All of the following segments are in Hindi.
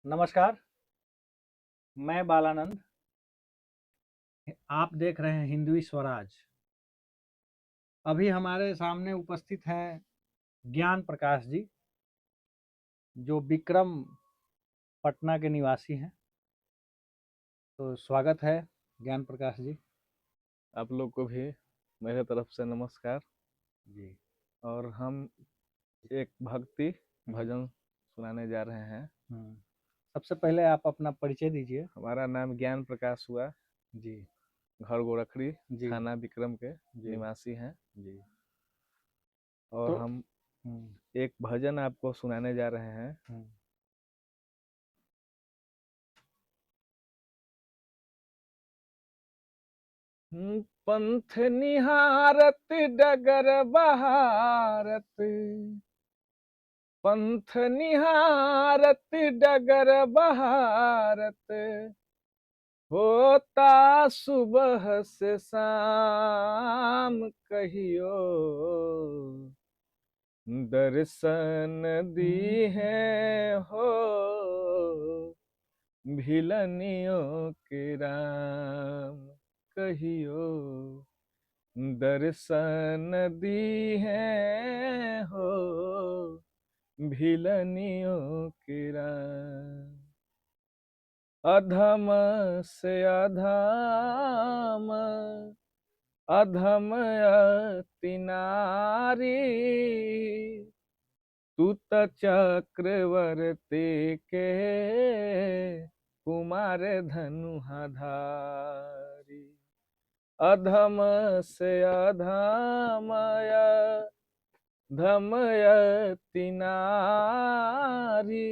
नमस्कार, मैं बालानंद। आप देख रहे हैं हिंदवी स्वराज। अभी हमारे सामने उपस्थित हैं ज्ञान प्रकाश जी, जो विक्रम पटना के निवासी हैं। तो स्वागत है ज्ञान प्रकाश जी। आप लोग को भी मेरे तरफ से नमस्कार। जी। और हम एक भक्ति भजन सुनाने जा रहे हैं। सबसे पहले आप अपना परिचय दीजिए। हमारा नाम ज्ञान प्रकाश हुआ, जी। घर गोरखड़ी, जी। थाना विक्रम के जी। निवासी हैं। जी। और तो हम हम्म, एक भजन आपको सुनाने जा रहे हैं। हम्म, पंथ निहारत डगर बहारत, पंथ निहारत डगर बहारत, होता सुबह से शाम कहियो, दर्शन दी है हो भिलनियों के राम कहियो, दर्शन दी है हो भिलनियों के राम। अधम से अधम, अधम अति नारी, तू त चक्रवर्ती के कुमार धनुहाधारी। अधम से अधम अधम अति नारी,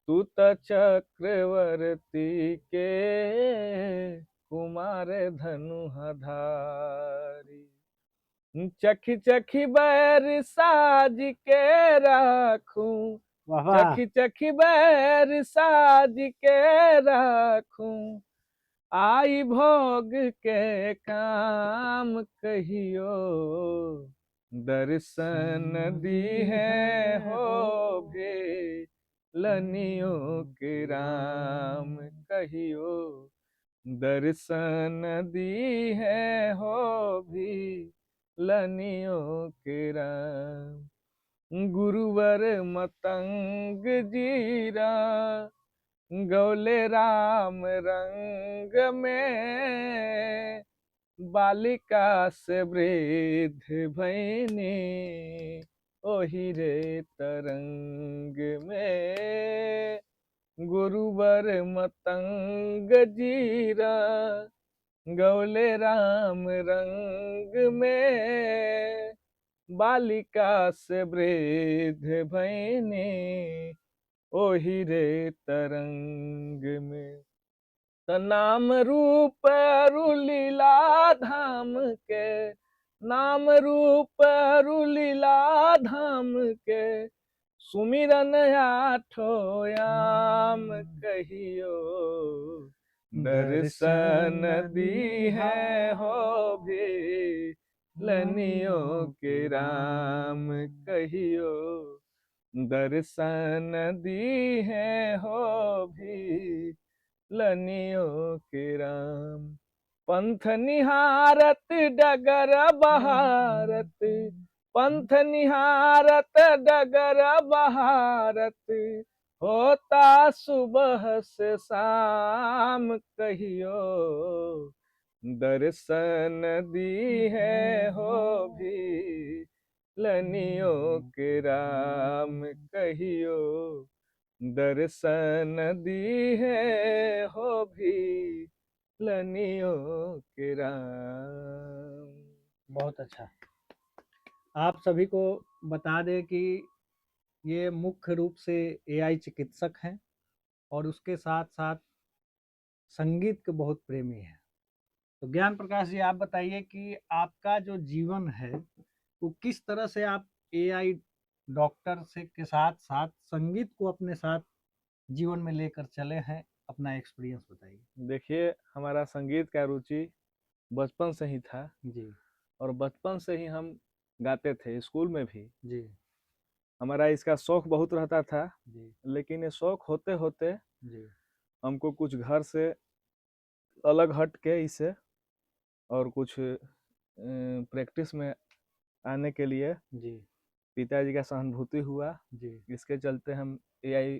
तू त चक्रवर्ती के कुमार धनुहाधारी। चखी चखी बैर साज के राखूं, वाह वाह। चखी चखी बैर साज के राखूं, आई भोग के काम कहियो, दर्शन दी है हो भे लनियों के राम कहियो, दर्शन दी है हो भी लनियों के राम। गुरुवर मतंग जीरा गौले राम रंग में, बालिका से वृद्ध भैनी ओहि रे तरंग में। गुरुवर मतंग जीरा गौले राम रंग में, बालिका से वृद्ध भैनी ओहि रे तरंग में। त नाम रूप रुलीला धाम के, नाम रूप रुलीला धाम के, सुमिरन आठो याम कहियो, दर्शन दी है हो भी लनियों के राम कहियो, दर्शन दी है हो भी लनियों के राम। पंथ निहारत डगर बहारत, पंथ निहारत डगर बहारत, होता सुबह से शाम कहियो, दर्शन दी है हो भी लनियों के राम कहियो, दर्शन दी है हो भी लनियों के राम। बहुत अच्छा। आप सभी को बता दें कि ये मुख्य रूप से एआई चिकित्सक हैं और उसके साथ साथ संगीत के बहुत प्रेमी हैं। तो ज्ञान प्रकाश जी, आप बताइए कि आपका जो जीवन है वो किस तरह से आप एआई डॉक्टर से के साथ साथ संगीत को अपने साथ जीवन में लेकर चले हैं। अपना एक्सपीरियंस बताइए। देखिए, हमारा संगीत का रुचि बचपन से ही था, जी। और बचपन से ही हम गाते थे, स्कूल में भी जी। हमारा इसका शौक बहुत रहता था। जी, लेकिन ये शौक होते होते जी, हमको कुछ घर से अलग हट के इसे और कुछ प्रैक्टिस में आने के लिए जी, पिताजी का सहानुभूति हुआ। जी, इसके चलते हम एआई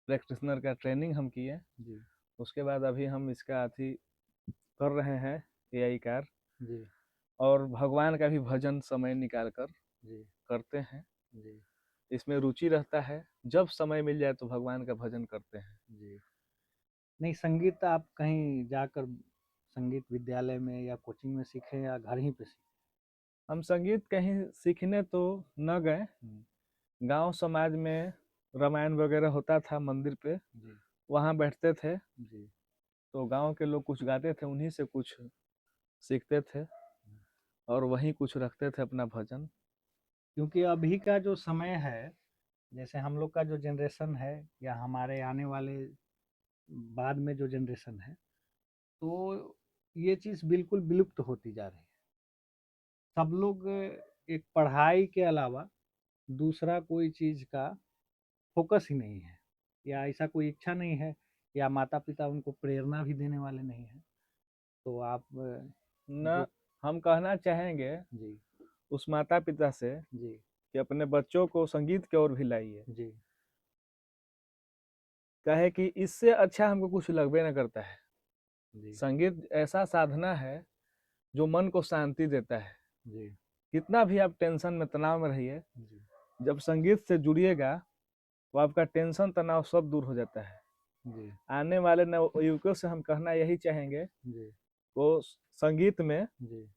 प्रैक्टिशनर का ट्रेनिंग हम किए। जी, उसके बाद अभी हम इसका अथी कर रहे हैं, एआई कार, जी, और भगवान का भी भजन समय निकाल कर जी, करते हैं। जी, इसमें रुचि रहता है, जब समय मिल जाए तो भगवान का भजन करते हैं। जी। नहीं, संगीत आप कहीं जाकर संगीत विद्यालय में या कोचिंग में सीखे या घर ही पे सीखे? हम संगीत कहीं सीखने तो न गए। हुँ, गांव समाज में रामायण वगैरह होता था मंदिर पे, जी, वहाँ बैठते थे, जी। तो गांव के लोग कुछ गाते थे, उन्हीं से कुछ सीखते थे और वहीं कुछ रखते थे अपना भजन। क्योंकि अभी का जो समय है, जैसे हम लोग का जो जनरेशन है या हमारे आने वाले बाद में जो जनरेशन है, तो ये चीज़ बिल्कुल विलुप्त होती जा रही है। सब लोग एक पढ़ाई के अलावा दूसरा कोई चीज़ का फ़ोकस ही नहीं है, या ऐसा कोई इच्छा नहीं है, या माता-पिता उनको प्रेरणा भी देने वाले नहीं हैं। तो आप न, जो हम कहना चाहेंगे जी, उस माता पिता से जी, कि अपने बच्चों को संगीत की ओर भी लाइए। जी, कहे कि इससे अच्छा हमको कुछ लगबे न करता है। जी, संगीत ऐसा साधना है जो मन को शांति देता है। जी, कितना भी आप टेंशन में, तनाव में रहिए, जी, जब संगीत से जुड़िएगा तो आपका टेंशन तनाव सब दूर हो जाता है। जी, आने वाले नवयुवकों से हम कहना यही चाहेंगे, जी, वो संगीत में जी,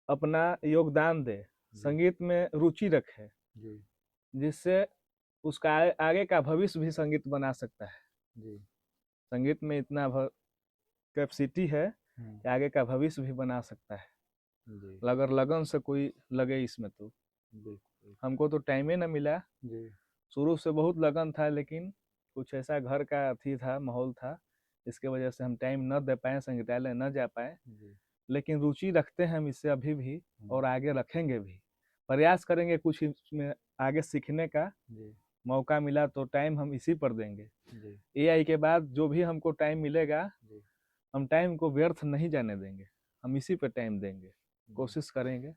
अपना योगदान दे, जी, संगीत में रुचि रखे, जी, जिससे उसका आगे का भविष्य भी संगीत बना सकता है। जी, संगीत में इतना कैपेसिटी है हुँ, कि आगे का भविष्य भी बना सकता है, जी, अगर लगन से कोई लगे इसमें तो। बिल्कुल, हमको तो टाइम ही ना मिला, जी, शुरू से बहुत लगन था, लेकिन कुछ ऐसा घर का अथी था, माहौल था, इसके वजह से हम टाइम न दे पाए, संगीतालय न जा पाए। जी, लेकिन रुचि रखते हैं हम इससे अभी भी, हुँ, और आगे रखेंगे भी, प्रयास करेंगे कुछ इसमें आगे सीखने का। जी, मौका मिला तो टाइम हम इसी पर देंगे। जी, एआई के बाद जो भी हमको टाइम मिलेगा, जी, हम टाइम को व्यर्थ नहीं जाने देंगे, हम इसी पे टाइम देंगे, जी। कोशिश करेंगे।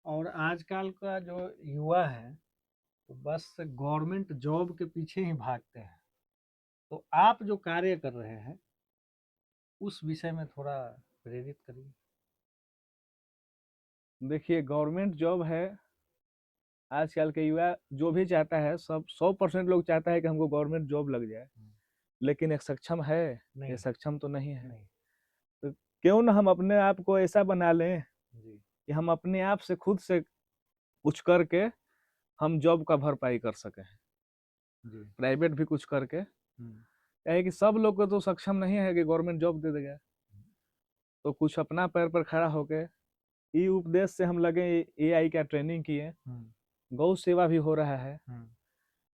और आजकल का जो युवा है, तो बस गवर्नमेंट जॉब के पीछे ही भागते हैं। तो आप जो कार्य कर रहे हैं, उस विषय में थोड़ा प्रेरित करिए। देखिए, गवर्नमेंट जॉब है, आजकल के युवा जो भी चाहता है, सब 100% लोग चाहता है कि हमको गवर्नमेंट जॉब लग जाए, हुँ, लेकिन एक सक्षम है, ये नहीं, सक्षम तो नहीं है। नहीं। तो क्यों ना हम अपने आप को ऐसा बना लें जी, कि हम अपने आप से खुद से कुछ करके हम जॉब का भरपाई कर सकें, जी, प्राइवेट भी कुछ करके। हुँ, क्या है कि सब लोग को तो सक्षम नहीं है कि गवर्नमेंट जॉब दे देगा, तो कुछ अपना पैर पर खड़ा होके, ई उपदेश से हम लगे, एआई का ट्रेनिंग किए, हुँ, गौ सेवा भी हो रहा है। हुँ,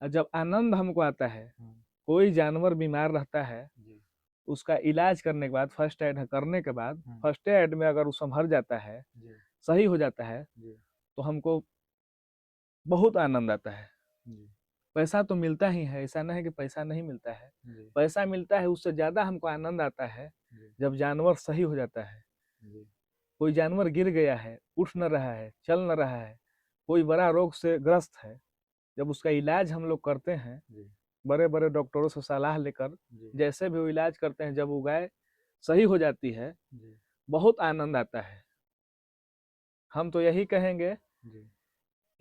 और जब आनंद हमको आता है, हुँ, कोई जानवर बीमार रहता है, जी, उसका इलाज करने के बाद, फर्स्ट एड करने के बाद, हुँ, फर्स्ट एड में अगर वो संभल जाता है, जी, सही हो जाता है, जी, तो हमको बहुत आनंद आता है। जी, पैसा तो मिलता ही है, ऐसा नहीं है कि पैसा नहीं मिलता है, जी, पैसा मिलता है, उससे ज़्यादा हमको आनंद आता है जी, जब जानवर सही हो जाता है। जी, कोई जानवर गिर गया है, उठ न रहा है, चल न रहा है, कोई बड़ा रोग से ग्रस्त है, जब उसका इलाज हम लोग करते हैं, जी, बड़े बड़े डॉक्टरों से सलाह लेकर, जी, जैसे भी वो इलाज करते हैं, जब वो गाय सही हो जाती है, जी, बहुत आनंद आता है। हम तो यही कहेंगे जी,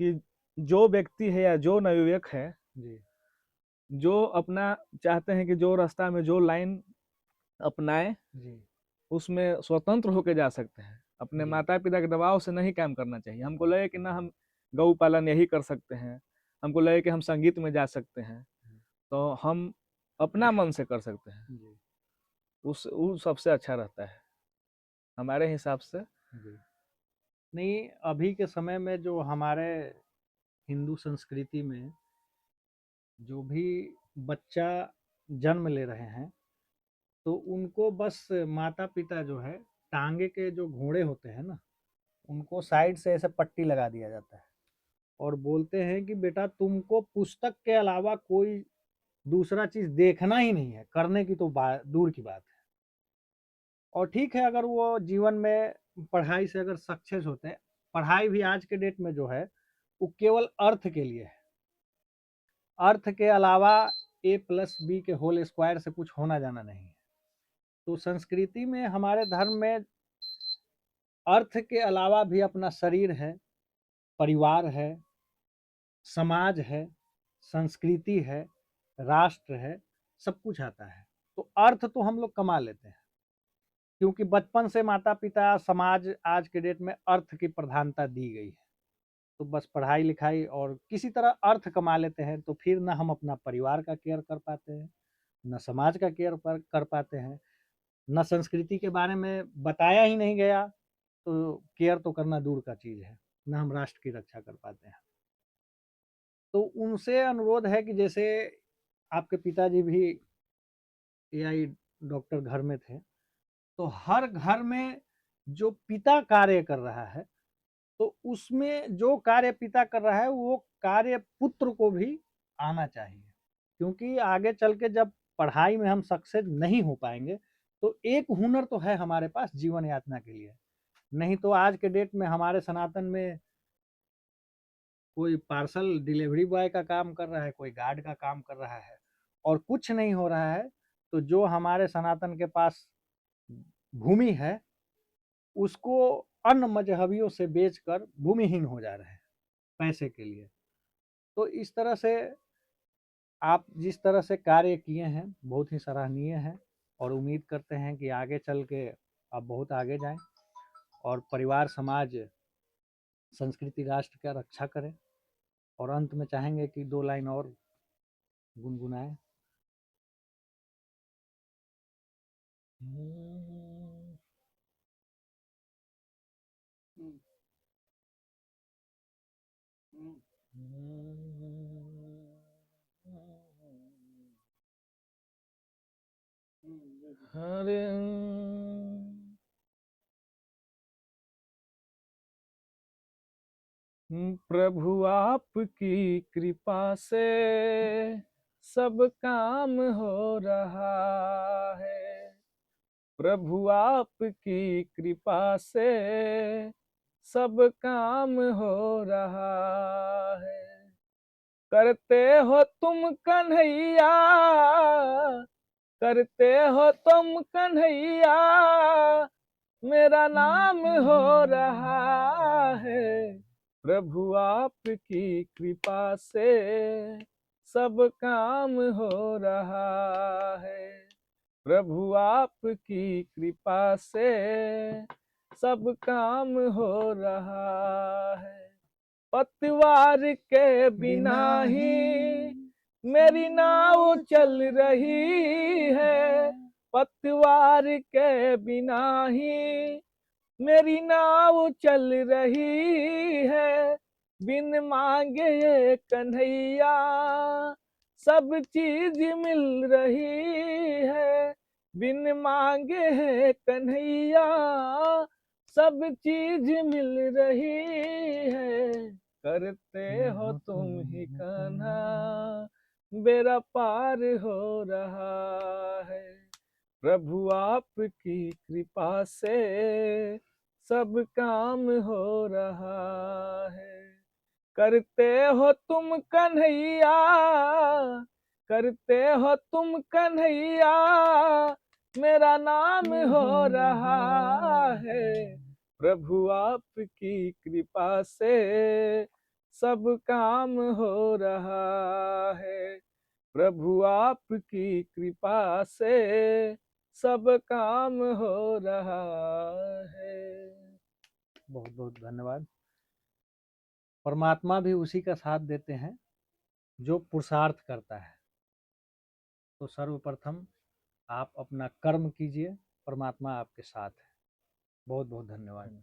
कि जो व्यक्ति है या जो नवयुवक है, जी, जो अपना चाहते हैं कि जो रास्ता में जो लाइन अपनाए, जी, उसमें स्वतंत्र होकर जा सकते हैं, अपने जी, माता पिता के दबाव से नहीं काम करना चाहिए। हमको लगे कि ना हम गौ पालन यही कर सकते हैं, हमको लगे कि हम संगीत में जा सकते हैं, तो हम अपना मन से कर सकते हैं, जी, उस सबसे अच्छा रहता है हमारे हिसाब से। जी। नहीं, अभी के समय में जो हमारे हिंदू संस्कृति में जो भी बच्चा जन्म ले रहे हैं, तो उनको बस माता-पिता जो है, टाँगे के जो घोड़े होते हैं ना, उनको साइड से ऐसे पट्टी लगा दिया जाता है। और बोलते हैं कि बेटा तुमको पुस्तक के अलावा कोई दूसरा चीज़ देखना ही नहीं है, करने की तो दूर की बात है। और ठीक है, अगर वो जीवन में पढ़ाई से अगर सक्सेस होते हैं, पढ़ाई भी आज के डेट में जो है वो केवल अर्थ के लिए है। अर्थ के अलावा a+b के होल स्क्वायर से कुछ होना जाना नहीं है। तो संस्कृति में, हमारे धर्म में अर्थ के अलावा भी अपना शरीर है, परिवार है, समाज है, संस्कृति है, राष्ट्र है, सब कुछ आता है। तो अर्थ तो हम लोग कमा लेते हैं, क्योंकि बचपन से माता पिता, समाज, आज के डेट में अर्थ की प्रधानता दी गई है। तो बस पढ़ाई लिखाई और किसी तरह अर्थ कमा लेते हैं, तो फिर ना हम अपना परिवार का केयर कर पाते हैं, न समाज का केयर कर पाते हैं, न संस्कृति के बारे में बताया ही नहीं गया, तो केयर तो करना दूर का चीज़ है, न हम राष्ट्र की रक्षा कर पाते हैं। तो उनसे अनुरोध है कि जैसे आपके पिताजी भी एआई डॉक्टर घर में थे, तो हर घर में जो पिता कार्य कर रहा है, तो उसमें जो कार्य पिता कर रहा है वो कार्य पुत्र को भी आना चाहिए। क्योंकि आगे चल के जब पढ़ाई में हम सक्सेस नहीं हो पाएंगे, तो एक हुनर तो है हमारे पास जीवन यातना के लिए। नहीं तो आज के डेट में हमारे सनातन में कोई पार्सल डिलीवरी बॉय का काम कर रहा है, कोई गार्ड का काम कर रहा है, और कुछ नहीं हो रहा है। तो जो हमारे सनातन के पास भूमि है, उसको अन्य मजहबियों से बेचकर भूमिहीन हो जा रहे हैं पैसे के लिए। तो इस तरह से आप जिस तरह से कार्य किए हैं, बहुत ही सराहनीय है, और उम्मीद करते हैं कि आगे चल के आप बहुत आगे जाएं और परिवार, समाज, संस्कृति, राष्ट्र का रक्षा करें। और अंत में चाहेंगे कि 2 लाइन और गुनगुनाएं। हरे प्रभु आपकी कृपा से सब काम हो रहा है। प्रभु आपकी कृपा से सब काम हो रहा है। करते हो तुम कन्हैया, करते हो तुम कन्हैया, मेरा नाम हो रहा है। प्रभु आपकी कृपा से सब काम हो रहा है। प्रभु आपकी कृपा से सब काम हो रहा है। पतवार के बिना ही मेरी नाव चल रही है। पतवार के बिना ही मेरी नाव चल रही है। बिन मांगे ये कन्हैया सब चीज मिल रही है। बिन मांगे है कन्हैया सब चीज मिल रही है। करते हो तुम ही कान्हा, बेड़ा पार हो रहा है। प्रभु आपकी कृपा से सब काम हो रहा है। करते हो तुम कन्हैया, करते हो तुम कन्हैया, मेरा नाम हो रहा है। प्रभु आपकी कृपा से सब काम हो रहा है। प्रभु आपकी कृपा से सब काम हो रहा है। बहुत बहुत धन्यवाद। परमात्मा भी उसी का साथ देते हैं जो पुरुषार्थ करता है। तो सर्वप्रथम आप अपना कर्म कीजिए, परमात्मा आपके साथ है। बहुत बहुत धन्यवाद।